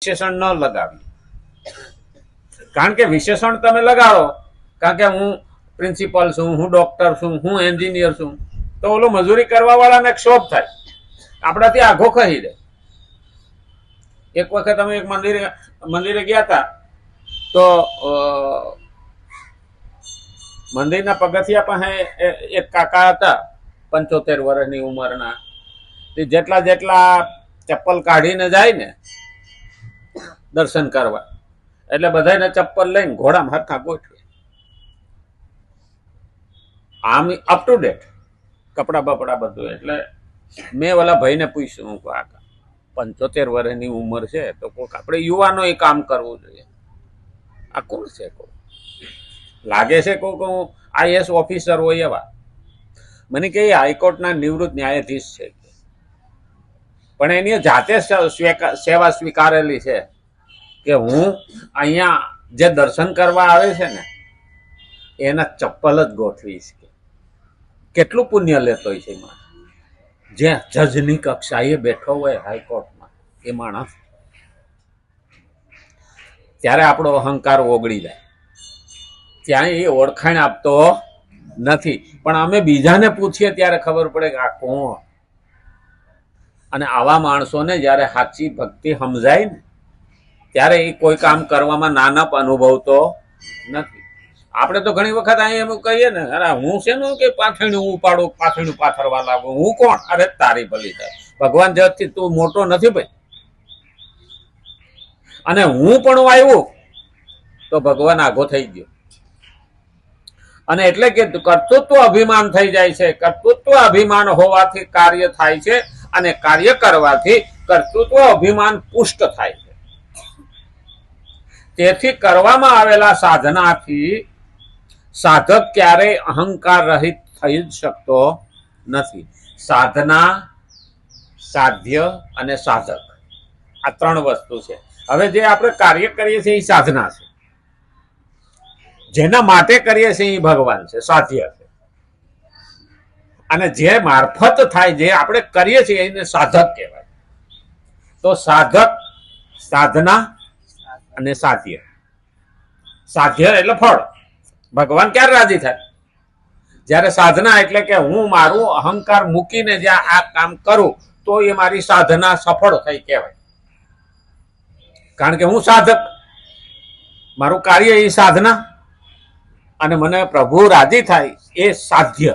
વિશેષણ ન લગાવીએ. કારણ કે વિશેષણ તમે લગાડો, કારણ કે હું પ્રિન્સિપલ છું, હું ડોક્ટર છું, હું એન્જિનિયર છું, તો ઓલો મજૂરી કરવા વાળાને ક્ષોભ થાય, આપણાથી આઘો કહી દે. એક વખત અમે એક મંદિરે ગયા હતા, તો મંદિરના પગથિયા પાસે એક કાકા હતા 75 વર્ષની ઉંમરના. તે જેટલા ચપ્પલ કાઢીને જાય ને દર્શન કરવા, એટલે બધાને ચપ્પલ લઈને ઘોડામાં હરખા ગોઠવે, આમ અપ ટુ ડેટ કપડા બપડા બધું. એટલે મેં ઓલા ભાઈને પૂછ્યું, હું કાકા 75 વર્ષની ઉંમર છે, તો કોઈક આપણે યુવાનો એ કામ કરવું જોઈએ. આ કોણ છે? કોઈ લાગે છે કોઈક IAS ઓફિસર હોય એવા. મને કે હાઈકોર્ટના નિવૃત્ત ન્યાયાધીશ છે, પણ એની જાતે સેવા સ્વીકારેલી છે કે હું અહીંયા જે દર્શન કરવા આવે છે ને એના ચપ્પલ જ ગોઠવીશ. કેટલું પુણ્ય લેતો હોય છે એમાં, જે જજની કક્ષાએ બેઠો હોય હાઈકોર્ટમાં એ માણસ. ત્યારે આપણો અહંકાર ઓગળી જાય, ત્યાં એ ઓળખાણ આપતો નથી. પણ અમે બીજાને પૂછીએ ત્યારે ખબર પડે કે આ કોણ. અને આવા માણસોને જ્યારે સાચી ભક્તિ સમજાય ને ત્યારે એ કોઈ કામ કરવામાં નાનપ અનુભવતો નથી. આપણે તો ઘણી વખત અહીંયા એમ કહીએ ને, અરે હું છે ને કે પાથરણું ઉપાડું, પાથરણું પાથરવા લાગુ, હું કોણ? અરે તારી ભલી થાય, ભગવાન જગતથી તું મોટો નથી ભાઈ. અને હું પણ આવ્યું તો ભગવાન આઘો થઈ ગયો. અને એટલે કે કર્તૃત્વ અભિમાન થઈ જાય છે. કર્તૃત્વ અભિમાન હોવાથી કાર્ય થાય છે, અને કાર્ય કરવાથી કર્તૃત્વ અભિમાન પુષ્ટ થાય છે. તેથી કરવામાં આવેલા સાધનાથી સાધક ક્યારેય અહંકાર રહિત થઈ જ શકતો નથી. સાધના, સાધ્ય અને સાધક, આ 3 વસ્તુ છે. હવે જે આપણે કાર્ય કરીએ છીએ એ સાધના છે, જેના માટે કરીએ છીએ એ ભગવાન છે, સાધ્ય છે. અને જે મારફત થાય, જે આપણે કરીએ છીએ એને સાધક કહેવાય. તો સાધક, સાધના અને સાધ્ય. સાધ્ય એટલે ફળ. ભગવાન ક્યારે રાજી થાય? જ્યારે સાધના એટલે કે હું મારું અહંકાર મૂકીને જ્યાં આ કામ કરું તો એ મારી સાધના સફળ થઈ કહેવાય. કારણ કે હું સાધક, મારું કાર્ય એ સાધના, અને મને પ્રભુ રાજી થાય એ સાધ્ય.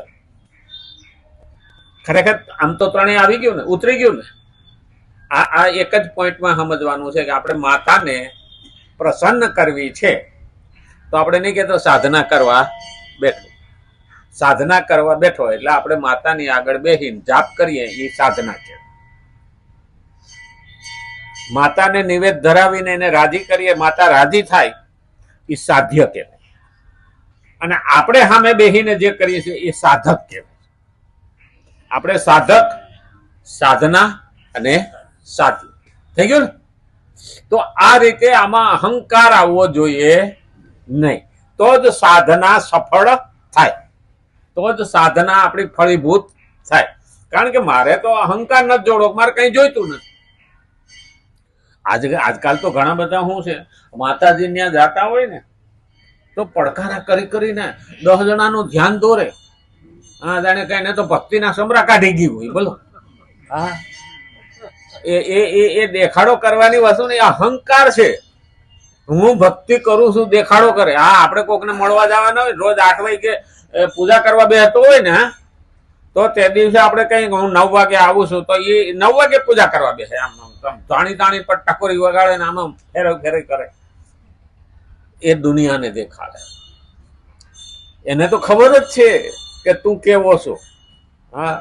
ખરેખર આમ તો 3 આવી ગયું ને, ઉતરી ગયું ને. આ એક જ પોઈન્ટમાં સમજવાનું છે કે આપણે માતાને પ્રસન્ન કરવી છે તો આપણે નહીં કહેતો સાધના કરવા બેઠો. સાધના કરવા બેઠો એટલે આપણે માતાની આગળ બેસીને જાપ કરીએ એ સાધના છે. માતાને નિવેદ ધરાવીને એને રાજી કરીએ, માતા રાજી થાય એ સાધ્ય કહેવાય. અને આપણે સામે બેસીને જે કરીએ છીએ એ સાધક કહેવાય. આપણે સાધક, સાધના અને સાધ્ય થઈ ગયું ને. તો આ રીતે આમાં અહંકાર આવવો જોઈએ નહીં, તો જ સાધના સફળ થાય, તો જ સાધના આપણી ફળીભૂત થાય. કારણ કે મારે તો અહંકાર નથી જોડો, મારે કઈ જોઈતું નથી. આજકાલ તો ઘણા બધા શું છે, માતાજી ત્યાં જાતા હોય ને તો પડકારા કરીને 10 જણાનું ધ્યાન દોરે. હા, જાણે કઈ ને તો ભક્તિના સમરા કાઢી ગયું હોય. બોલો, હા, એ દેખાડો કરવાની વસ્તુ ને અહંકાર છે. હું ભક્તિ કરું છું, દેખાડો કરે. હા, આપણે કોકને મળવા જવાના હોય, રોજ 8 વાગે પૂજા કરવા બેસતો હોય ને, તો તે દિવસે આપણે કઈ હું 9 વાગે આવું છું તો એ 9 વાગે પૂજા કરવા બેસે. આમ તાણી પર ટકોરી વગાડે ને આમ ફેરવ કરે. એ દુનિયાને દેખાડે. એને તો ખબર જ છે કે તું કેવો છો. હા,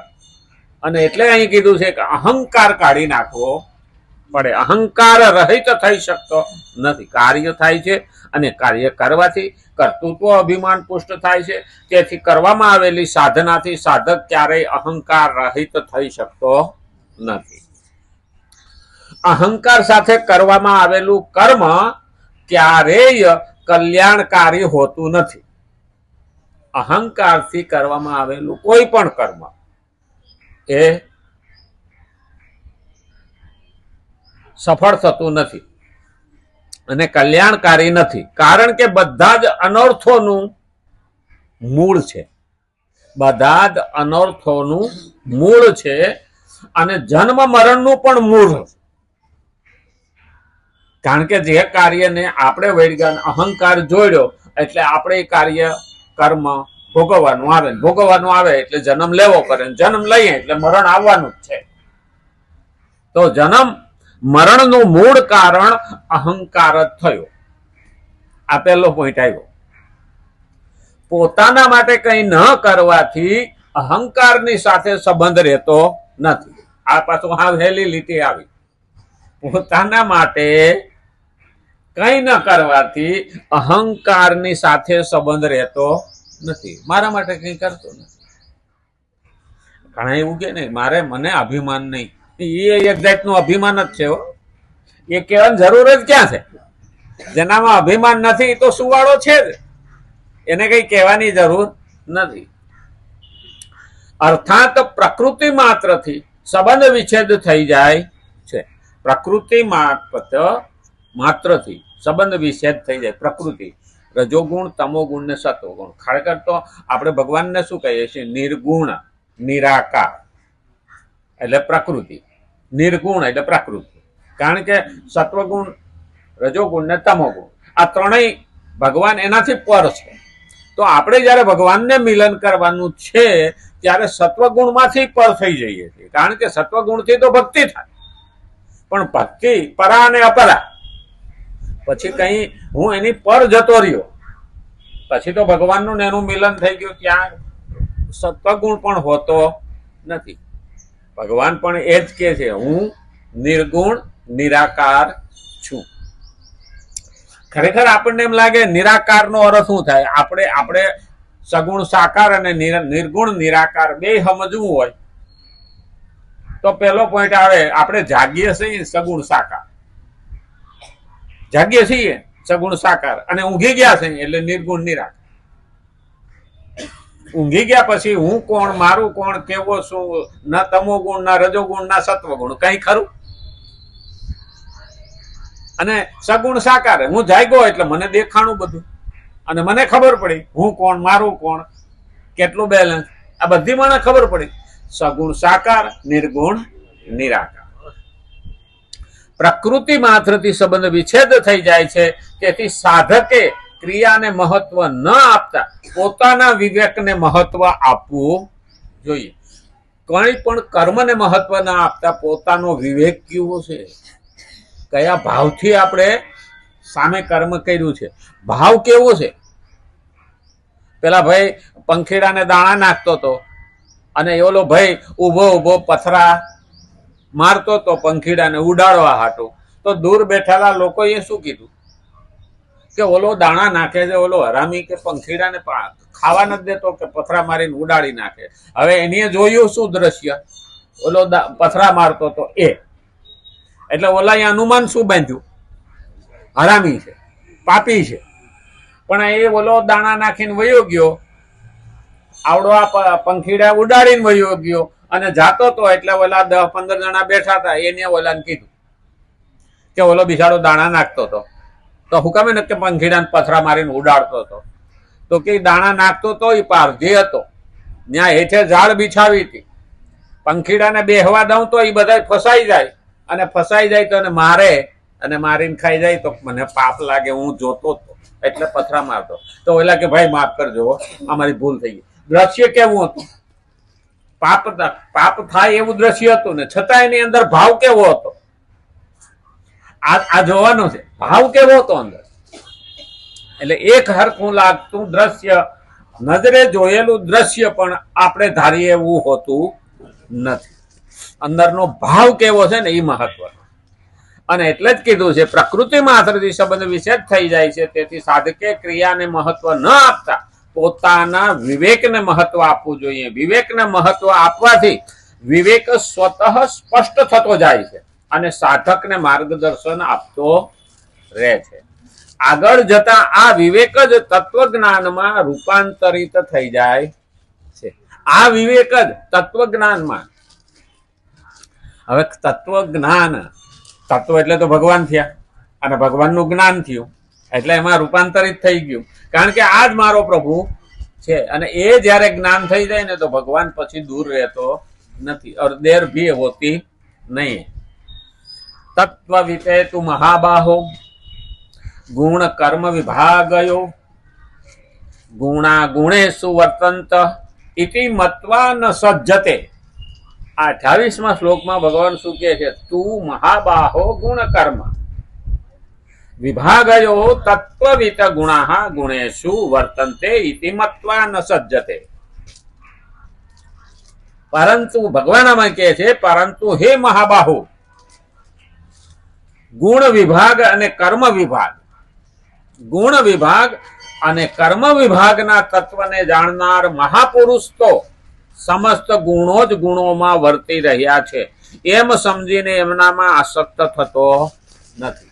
અને એટલે અહીં કીધું છે કે અહંકાર કાઢી નાખવો પડે. અહંકાર રહિત થઈ શકતો નથી. કાર્ય થાય છે અને કાર્ય કરવાથી કર્તૃત્વ અભિમાન પુષ્ટ થાય છે. તેથી કરવામાં આવેલી સાધનાથી સાધક ક્યારેય અહંકાર રહિત થઈ શકતો નથી. અહંકાર સાથે કરવામાં આવેલું કર્મ ક્યારેય કલ્યાણકારી હોતું નથી. અહંકારથી કરવામાં આવેલું કોઈ પણ કર્મ એ સફળ થતું નથી. અને કલ્યાણકારી નથી, કારણ કે બધા જ અનર્થોનું મૂળ છે. બધા જ અનર્થોનું મૂળ છે અને જન્મ મરણનું પણ મૂળ. કારણ કે જે કાર્યને આપણે વૈજ્ઞાન અહંકાર જોડ્યો એટલે આપણે એ કાર્ય કર્મ ભોગવવાનું આવે, ભોગવવાનું આવે એટલે જન્મ લેવો પડે, જન્મ લઈએ એટલે મરણ આવવાનું જ છે. તો જન્મ મરણનું મૂળ કારણ અહંકાર જ થયો. આ પહેલો પોઈન્ટ આવ્યો. પોતાના માટે કંઈ ન કરવાથી અહંકારની સાથે સંબંધ રહેતો નથી. આ પાછું હા હેલી લીટી આવી. પોતાના માટે કંઈ ન કરવાથી અહંકારની સાથે સંબંધ રહેતો નથી. મારા માટે કંઈ કરતો નથી. ઘણા એવું કે નહીં મારે મને અભિમાન નહીં. એ એક જાતનું અભિમાન જ છે. એ કહેવાની જરૂર જ ક્યાં છે? જેનામાં અભિમાન નથી તો સુવાળો છે જ, એને કઈ કહેવાની જરૂર નથી. અર્થાત પ્રકૃતિ માત્રથી સંબંધ વિચ્છેદ થઈ જાય છે. પ્રકૃતિ માત્રથી સંબંધ વિચ્છેદ થઈ જાય. પ્રકૃતિ રજોગુણ, તમોગુણ ને સત્વગુણ. ખરેખર તો આપણે ભગવાનને શું કહીએ છીએ? નિર્ગુણ નિરાકાર એટલે પ્રકૃતિ, નિર્ગુણ એટલે પ્રકૃતિ. કારણ કે સત્વગુણ, રજોગુણ ને તમોગુણ આ ત્રણેય ભગવાન એનાથી પર છે. તો આપણે જયારે ભગવાનને મિલન કરવાનું છે ત્યારે સત્વગુણમાંથી પર થઈ જઈએ છીએ. કારણ કે સત્વગુણથી તો ભક્તિ થાય, પણ ભક્તિ પરા અને અપરા, પછી કઈ હું એની પર જતો રહ્યો પછી તો ભગવાનનું ને એનું મિલન થઈ ગયું. ત્યાં સત્વગુણ પણ હોતો નથી. ભગવાન પણ એ જ કે છે હું નિર્ગુણ નિરાકાર છું. ખરેખર આપણને એમ લાગે નિરાકારનો અર્થ શું થાય? આપણે સગુણ સાકાર અને નિર્ગુણ નિરાકાર બે સમજવું હોય તો પહેલો પોઈન્ટ આવે, આપણે જાગીએ છીએ સગુણ સાકાર, જાગીએ છીએ સગુણ સાકાર અને ઊંઘી ગયા છે એટલે નિર્ગુણ નિરાકાર. ઊંઘી ગયા પછી હું કોણ, મારું કોણ, કેવો શું? ના તમોગુણ, ના રજોગુણ, ના સત્વગુણ, કઈ ખરું? અને સગુણ સાકાર હું જાગ્યો એટલે મને દેખાણું બધું અને મને ખબર પડી હું કોણ, મારું કોણ, કેટલું બેલેન્સ, આ બધી મને ખબર પડી. સગુણ સાકાર, નિર્ગુણ નિરાકાર. પ્રકૃતિ માત્રથી સંબંધ વિચ્છેદ થઈ જાય છે. તેથી સાધકે ક્રિયાને મહત્વ ન આપતા પોતાના વિવેકને મહત્વ આપવું જોઈએ. કઈ પણ કર્મને મહત્વ ન આપતા પોતાનો વિવેક કેવો છે, કયા ભાવથી આપણે સામે કર્મ કર્યું છે, ભાવ કેવો છે? પેલા ભાઈ પંખીડાને દાણા નાખતો હતો અને ઓલો ભાઈ ઉભો ઉભો પથરા મારતો હતો પંખીડાને ઉડાડવા હાટું. તો દૂર બેઠેલા લોકોએ શું કીધું કે ઓલો દાણા નાખે છે, ઓલો હરામી કે પંખીડાને ખાવા નથી દેતો કે પથરા મારીને ઉડાડી નાખે. હવે એને જોયું શું દ્રશ્ય? ઓલો પથરા મારતો હતો એ, એટલે ઓલા અનુમાન શું બાંધ્યું? હરામી છે, પાપી છે. પણ એ ઓલો દાણા નાખીને વયો ગયો, આવડો આ પંખીડા ઉડાડીને વયો ગયો અને જાતો હતો. એટલે ઓલા 10-15 જણા બેઠા હતા એને ઓલાને કીધું કે ઓલો બિચારો દાણા નાખતો હતો તો હુકમે ને કે પંખીડાને પથરા મારીને ઉડાડતો હતો. તો કે દાણા નાખતો તો એ પારધી હતો, ત્યાં હેઠે ઝાડ બિછાવી હતી, પંખીડાને બેહવા દઉં તો એ બધા ફસાઈ જાય અને ફસાઈ જાય તો મારે અને મારીને ખાઈ જાય તો મને પાપ લાગે, હું જોતો હતો એટલે પથરા મારતો. તો ઓલા કે ભાઈ માફ કરજો, અમારી ભૂલ થઈ ગઈ. દ્રશ્ય કેવું હતું? પાપ થાય એવું દ્રશ્ય હતું ને છતાં એની અંદર ભાવ કેવો હતો? આ જોવાનું છે, ભાવ કેવો હતો અંદર. એટલે એક હરખું લાગતું દ્રશ્ય, નજરે જોયેલું દ્રશ્ય પણ આપણે ધારીએ એવું હોતું નથી. અંદરનો ભાવ કેવો છે ને એ મહત્વનો. અને એટલે જ કીધું છે પ્રકૃતિ માત્રથી સંબંધ વિચ્છેદ થઈ જાય છે. તેથી સાધકે ક્રિયાને મહત્વ ન આપતા પોતાના વિવેકને મહત્વ આપવું જોઈએ. વિવેકને મહત્વ આપવાથી વિવેક સ્વતઃ સ્પષ્ટ થતો જાય છે અને સાધકને માર્ગદર્શન આપતો રહે છે. આગળ જતા આ વિવેક જ તત્વજ્ઞાનમાં રૂપાંતરિત થઈ જાય છે. આ વિવેક જ તત્વજ્ઞાનમાં. હવે તત્વજ્ઞાન, તત્વ એટલે તો ભગવાન થયા અને ભગવાનનું જ્ઞાન થયું એટલે એમાં રૂપાંતરિત થઈ ગયું, કારણ કે આ જ મારો પ્રભુ છે. અને એ જયારે જ્ઞાન થઈ જાય ને તો ભગવાન પછી દૂર રહેતો નથી, और देर भी होती नहीं. तत्वविते तु महाबाहो गुण कर्म विभागयो गुणा गुणेषु वर्तन्त इति मत्वा न सज्जते. 28મા શ્લોકમાં ભગવાન શું કહે છે? તું મહાબાહો ગુણ કર્મ વિભાગયો તત્વવિત ગુણાઃ ગુણેષુ વર્તન્તે ઇતિ મત્વા ન સજ્જતે. પરંતુ ભગવાન આમાં કહે છે, પરંતુ હે મહાબાહુ, ગુણ વિભાગ અને કર્મ વિભાગ, ગુણ વિભાગ અને કર્મ વિભાગના તત્વને જાણનાર મહાપુરુષ તો સમસ્ત ગુણો જ ગુણોમાં વર્તી રહ્યા છે એમ સમજીને એમનામાં આસક્ત થતો નથી.